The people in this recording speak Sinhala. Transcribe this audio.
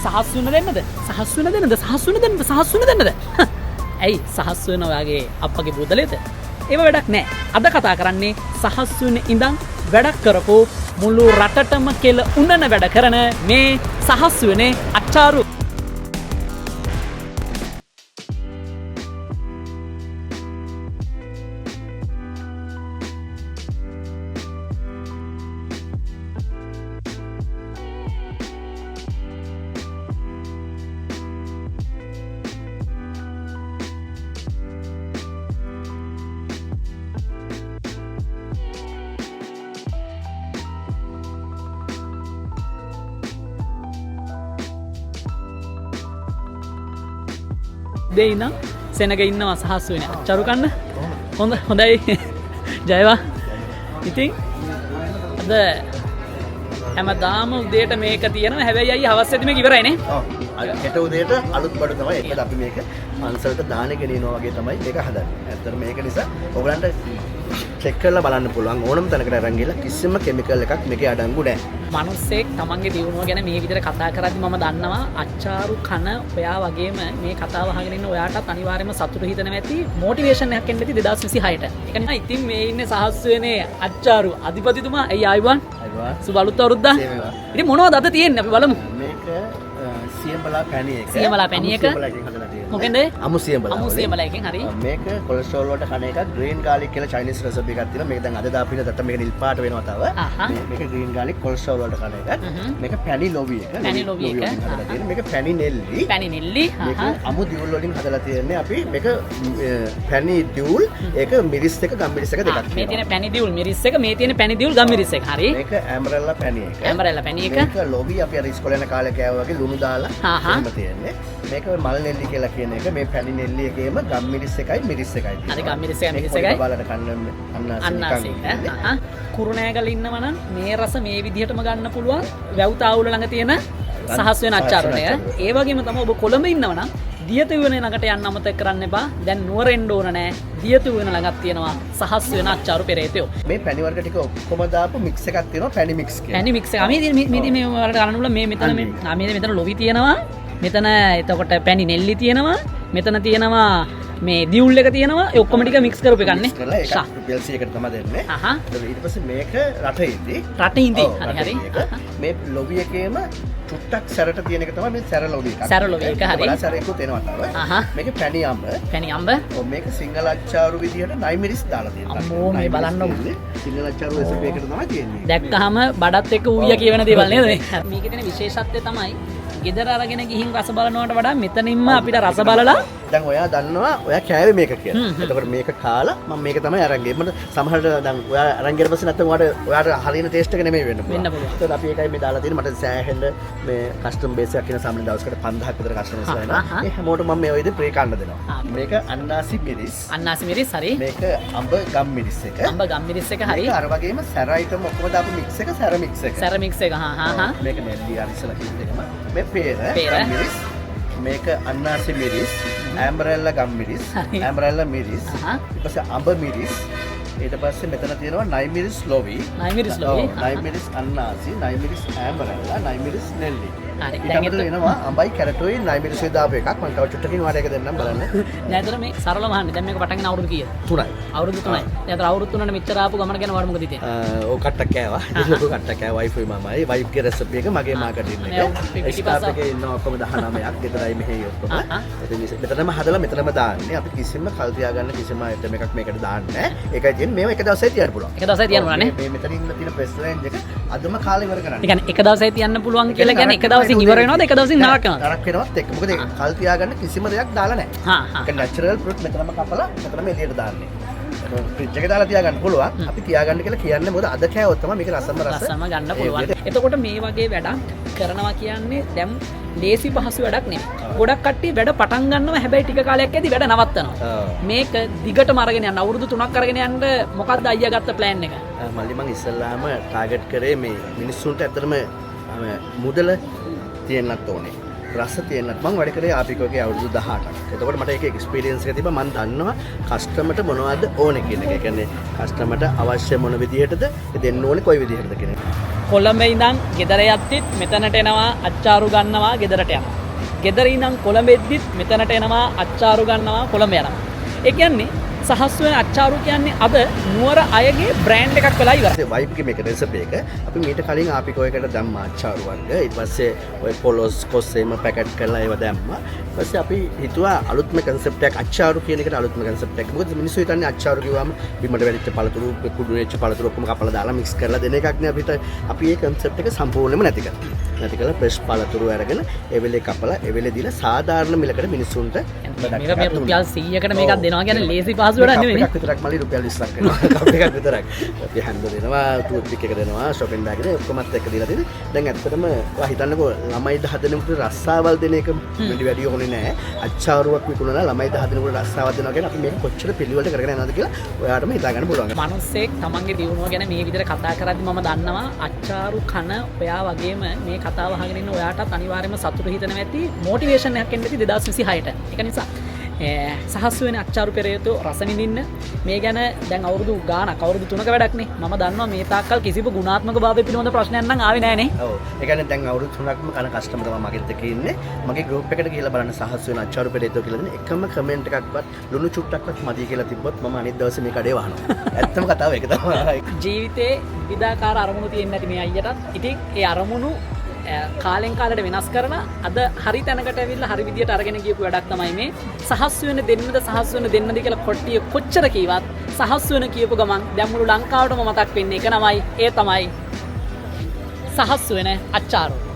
සහස් වෙන දෙන්නද? සහස් වෙන දෙන්නද? සහස් වෙන දෙන්නද? සහස් වෙන දෙන්නද? ඇයි සහස් වෙන ඔයාගේ අප්පගේ බුදලේද? ඒව වැඩක් නෑ. අද කතා කරන්නේ සහස් වෙන ඉඳන් වැඩක් කරපු මුළු රටටම කෙල උනන වැඩ කරන මේ සහස් වෙනේ අච්චාරු දෙයි නම් සෙනග ඉන්නවා සහස් වෙන අච්චාරු කන්න හොඳයි ජයවා ඉතින් අද හැමදාම උදේට මේක තියෙනවා හැබැයි අයියා හවස් වෙද්දි මේක ඉවරයිනේ හෙට උදේට අලුත් බඩු තමයි ඒකද අපි මේක පන්සලට දාන ගෙනියනවා වගේ තමයි මේක හදන්නේ. ඇත්තට මේක නිසා ඔයගලන්ට චෙක් කරලා බලන්න පුළුවන් ඕනම තැනකට අරන් ගිහලා කිසිම කිමිකල් එකක් මේකේ අඩංගු නැහැ. මිනිස්සෙක් තමන්ගේ දියුණුව ගැන මේ විදිහට කතා කරද්දි මම දන්නවා අච්චාරු කන ඔයා වගේම මේ කතාව අහගෙන ඉන්න ඔයාටත් අනිවාර්යයෙන්ම සතුටු හිතෙනවා ඇති මොටිවේෂන් එකක් එන්න ඇති 2026ට. ඒක නිසා ඉතින් මේ ඉන්නේ සහස් වෙනේ අච්චාරු අධිපතිතුමා එයි ආයිවන් සුබ අලුත් අවුරුද්දා. ඉතින් මොනවද අද තියෙන්නේ අපි බලමු. මේක සියඹලා පැණි එක. සියඹලා පැණි එක. මොකෙන්ද? අමු සියඹලා. අමු සියඹලා එකෙන් හරි. මේක කොලෙස්ටරෝල් වලට කන එකක් ග්‍රීන් ගාලික් කියලා චයිනීස් රෙසිපි එකක් තියෙනවා. මේක දැන් අද දාපින දත්ත මේක නිල් පාට වෙනවා තව. මේක ග්‍රීන් ගාලික් කොලෙස්ටරෝල් වලට කන එකක්. මේක පැණි ලොවි එක. පැණි ලොවි එක. මේක පැණි නෙල්ලි. පැණි නෙල්ලි. මේක අමු දියුල් වලින් හදලා තියෙන්නේ අපි මේක පැණි දියුල් ඒක මිරිස් එක ගම්මිරිස් එක දෙකක්. මේ තියෙන පැණි දියුල් මිරිස් එක මේ තියෙන පැණි දියුල් ගම්මිරිස් එක. හරි. මේක ඇමරෙල්ලා පැණි එක. ඇමරෙල්ලා පැණි එක. මේක ලොවි අපි අර ඉස්කෝලේ යන කාලේ කෑවා වගේ ලුණු දාලා එහෙම තියෙන්නේ. මේක මල් නෙල්ලි කියලා කියන එක මේ පැණි නෙල්ලි එකේම ගම්මිරිස් එකයි මිරිස් එකයි තියෙනවා. හරි ගම්මිරිස් එකයි මිරිස් එකයි. බලන්න කන්න අන්නාසි කුරුණෑගල ඉන්නවනම් මේ රස මේ විදිහටම ගන්න පුළුවන් වැව් තාවුල ළඟ තියෙන සහස් වෙන අච්චාරුණය. ඒ වගේම තමයි ඔබ කොළඹ ඉන්නවනම් දියතුවනේ ළඟට යන්න අමතක කරන්න එපා. දැන් නුවර එන්න ඕන නෑ. දියතුවනේ ළඟක් තියෙනවා සහස් වෙන අච්චාරු පෙරේතයෝ. මේ පැණි වර්ග ටික ඔක්කොම දාපු මික්ස් එකක් තියෙනවා පැණි මික්ස් කියලා. පැණි මික්ස් එක. මේ වලට ගන්න උන මේ මෙතන ලොවි තියෙනවා. මෙතන එතකොට පැණි නෙල්ලි තියෙනවා. මෙතන තියෙනවා මේ දියුල් එක තියෙනවා. ඒ ඔක්කොම ටික මික්ස් කරපු එකන්නේ. ඒක රුපියල් 100කට තමයි දෙන්නේ. ඊට පස්සේ මේක රටේදී. හරි. මේ ලොවි එකේම චුට්ටක් සැරට තියෙන එක තමයි මේ සැර ලොවි එක. සැර ලොවි එක හරි. සැරේකුත් එනවා තව. මේක පැණි අඹ. පැණි අඹ. මේක සිංගල අච්චාරු විදියට නයිමිරිස් දාලා තියෙනවා. අම්මෝ මේ බලන්න සිංගල අච්චාරු රෙසිපි එකට තමයි තියෙන්නේ. දැක්කහම බඩත් එක්ක ඌය කියවෙන දේවල් නේද මේ. මේකේ තියෙන විශේෂත්වය තමයි ගෙදර අරගෙන ගිහින් රස බලනවට වඩා මෙතනින්ම අපිට රස බලලා දැන් ඔයා දන්නවා ඔයා කෑවේ මේක කියලා. එතකොට මේක කාලා මම මේක තමයි අරන් ගියේ. මට සමහරට දැන් ඔයා අරන් ගියට පස්සේ නැත්නම් ඔයාට හරියන ටේස්ට් එක නෙමෙයි වෙන්න පුළුවන්. ඒත් අපි ඒකයි මේ දාලා තියෙන්නේ. මට සෑහෙන්න මේ කස්ටම් බේස් එකක් කියන සාමාන්‍ය දවසකට 5000ක් විතර කස්ටමර්ස් වෙනවා. ඒ හැමෝටම මම මේ වගේ ප්‍රේ කන්න දෙනවා. මේක අන්නාසි මිරිස්. අන්නාසි මිරිස් හරි. මේක අඹ ගම් මිරිස් එක. අඹ ගම් මිරිස් එක හරි. මේක අර වගේම සැර අයිටම් ඔක්කොම දාපු මික්ස් එක සැර මික්ස් එක. සැර මික්ස් එක. මේක නෙල්ලි අරිසලා කියන එකම. මේ පේර මිරිස්. මේක අන්නාසි මිරිස්. ඇම්බරෙල්ලා ගම් මිරිස්. ඇම්බරෙල්ලා මිරිස්. ඊට පස්සේ අඹ මිරිස්. ඊට පස්සේ මෙතන තියෙනවා නයිමිරිස් ලොවි. නයිමිරිස් අන්නාසි. නයිමිරිස් ඇම්බරෙල්ලා. නයිමිරිස් නෙල්ලි. හරි. දැන් එනවා අඹයි කැරටුයි නයිමිරිස් දාපු එකක්. මම තව චුට්ටකින් වාට එක දෙන්නම් බලන්න. දැන් එතන මේ සරලව අහන්න. දැන් මේක පටන් ගන්න අවුරුදු කීයද? 3යි. අවුරුදු 3යි. දැන් අතර අවුරුදු 3ට මෙච්චර ආපු ගමන ගැන වඩ මොකද හිතෙන්නේ? ඔව් කට්ටක් කෑවා. ලොකු කට්ටක් කෑවා වයිෆුයි මමයි. වයිෆ්ගේ රෙසිපි එක මගේ මාකටින් එක. ස්ටාෆ් එකේ ඉන්න ඔක්කොම 19ක්. ගෙදරයි මෙහෙයි ඔක්කොම. ඉතින් මෙතනම හදලා මෙතනම දාන්නේ. අපි කිසිම කල් තියාගන්න කිසිම අයිටම් එකක් මේකට දාන්නේ නැහැ. ඒකයි තියෙන්නේ මේව එක දවසේ තියන්න පුළුවන්. එක දවසේ තියන්න ඕනනේ. මේ මෙතන ඉන්න තියෙන ප්‍රෙස් රේන්ජ් එක අදම කාලේ ඉවර කරන්න. ඒ කියන්නේ එක දවසේ තියන්න පුළුවන් කියලා කියන්නේ එක දවසින් ඉවර වෙනවද එක දවසින් නරක වෙනවද? නරක වෙනවත් එක්ක. මොකද කල් තියාගන්න කිසිම දෙයක් දාලා නැහැ. ඒක නැචරල් ෆෘට් මෙතනම කපලා මෙතනම එළියට දාන්නේ. ෆ්‍රිජ් එකේ දාලා තියාගන්න පුළුවන්. අපි තියාගන්න කියලා කියන්නේ මොකද අද කෑවොත් තමයි මේක රසම ගන්න පුළුවන්. එතකොට මේ වගේ වැඩක් කරනවා කියන්නේ දැන් ලේසි පහසු වැඩක් නෙමෙයි. ගොඩක් කට්ටිය වැඩ පටන් ගන්නවා හැබැයි ටික කාලයක් ඇද්දි වැඩ නවත්තනවා. මේක දිගටම අරගෙන යන්න අවුරුදු 3ක් අරගෙන යන්න මොකක්ද අයියා ගත්ත ප්ලෑන් එක? මල්ලි මං ඉස්සල්ලාම ටාගට් කරේ මේ මිනිස්සුන්ට ඇත්තටම මුදල තියෙන්නත් ඕනේ. රස තියෙන්නත් මං වැඩ කරේ ආපිකෝගේ අවුරුදු 18ක්. එතකොට මට ඒක එක්ස්පීරියන්ස් එක තිබ්බා. මං දන්නවා කස්ටමර්ට මොනවද ඕනේ කියන එක. ඒ කියන්නේ කස්ටමර්ට අවශ්‍ය මොන විදිහටද දෙන්න ඕනේ කොයි විදිහටද කියන එක. කොළඹ ඉඳන් ගෙදර යද්දිත් මෙතනට එනවා අච්චාරු ගන්නවා ගෙදරට යනවා. ගෙදර ඉඳන් කොළඹ එද්දිත් මෙතනට එනවා අච්චාරු ගන්නවා කොළඹ යනවා. ඒ කියන්නේ සහස් වෙන අච්චාරු කියන්නේ අද නුවර අයගේ බ්‍රෑන්ඩ් එකක් වෙලා ඉවරයි. වයිප්ගේ මේක රෙසිපි එක අපි මීට කලින් ආපිකෝයකට දැම්මා අච්චාරු වර්ග. ඊට පස්සේ ඔය පොලොස් කොස්සේම පැකට් කරලා ඒව දැම්මා. ඊට පස්සේ අපි හිතුවා අලුත්ම කන්සෙප්ට් එකක් අච්චාරු කියන එකට අලුත්ම කන්සෙප්ට් එකක්. මොකද මිනිස්සු හිතන්නේ අච්චාරු කිව්වම බිමට වැටිච්ච පළතුරු කුඩු වෙච්ච පළතුරු ඔක්කොම කපලා දාලා මික්ස් කරලා දෙන එකක් නේ අපිට. අපි මේ කන්සෙප්ට් එක සම්පූර්ණයෙන්ම නැති කරා. නැති කරලා ෆ්‍රෙෂ් පළතුරු අරගෙන ඒ වෙලේ කපලා ඒ වෙලේ දීලා සාධාරණ මිලකට මිනිස්සුන්ට මේක මේ රුපියල් 100කට මේකක් දෙනවා කියන්නේ ලේසි පහසු වැඩක් නෙවෙයි. එකක් විතරක් මල්ලි රුපියල් 20ක් වෙනවා. කප් එකක් විතරක්. අපි හැන්ද දෙනවා, ටූත් පික් එක දෙනවා, shopping bag එක ඔක්කොමත් එක්ක දීලා දෙන්නේ. දැන් ඇත්තටම ඔයා හිතන්නකෝ ළමයිට හදනකොට රස්සාවල් දෙන එක වැඩි ඕනේ නැහැ. අච්චාරුවක් විකුණලා ළමයිට හදනකොට රස්සාවක් දෙනවා කියන්නේ අපි මේක කොච්චර පිළිවෙලට කරගෙන යනවද කියලා ඔයාටම හිතා ගන්න පුළුවන්. මනුස්සෙක් තමන්ගේ දියුණුව ගැන මේ විදිහට කතා කරද්දි මම දන්නවා අච්චාරු කන ඔයා වගේම මේ කතාව අහගෙන ඉන්න ඔයාටත් අනිවාර්යයෙන්ම සතුටු හිතෙනවා ඇති මොටිවේෂන් එකක් එන්න ඇති 2026ට. ඒක නිසා සහස් වෙන අච්චාරු පෙරේතෝ රස විඳින්න මේ ගැන දැන් අවුරුදු ගාණක් අවුරුදු 3ක වැඩක්නේ. මම දන්නවා මේ තාක්කල් කිසිම ගුණාත්මක භාවය පිළිබඳ ප්‍රශ්නයක් නම් ආවේ නැහැ නේ. ඔව්. ඒ කියන්නේ දැන් අවුරුදු 3ක්ම කන කස්ටමර් තමයි මගෙත් එක්ක ඉන්නේ. මගේ ගෲප් එකට ගිහලා බලන්න සහස් වෙන අච්චාරු පෙරේතෝ කියලා දෙන එකම කමෙන්ට් එකක්වත් ලුණු චුට්ටක්වත් මදි කියලා තිබ්බොත් මම අනිත් දවසේ මේ කඩේ වහනවා. ඇත්තම කතාව ඒක තමයි. ජීවිතේ විවිධාකාර අරමුණු තියෙන්න ඇති මේ අයියටත්. ඉතින් ඒ අරමුණු කාලෙන් කාලට වෙනස් කරන අද හරි තැනකට ඇවිල්ලා හරි විදියට අරගෙන ගියපු වැඩක් තමයි මේ සහස් වෙන දෙන්නද කියලා කොට්ටිය කොච්චර කීවත් සහස් වෙන කියපු ගමන් දැන් මුළු ලංකාවටම මතක් වෙන්නේ එක නමයි ඒ තමයි සහස් වෙන අච්චාරු.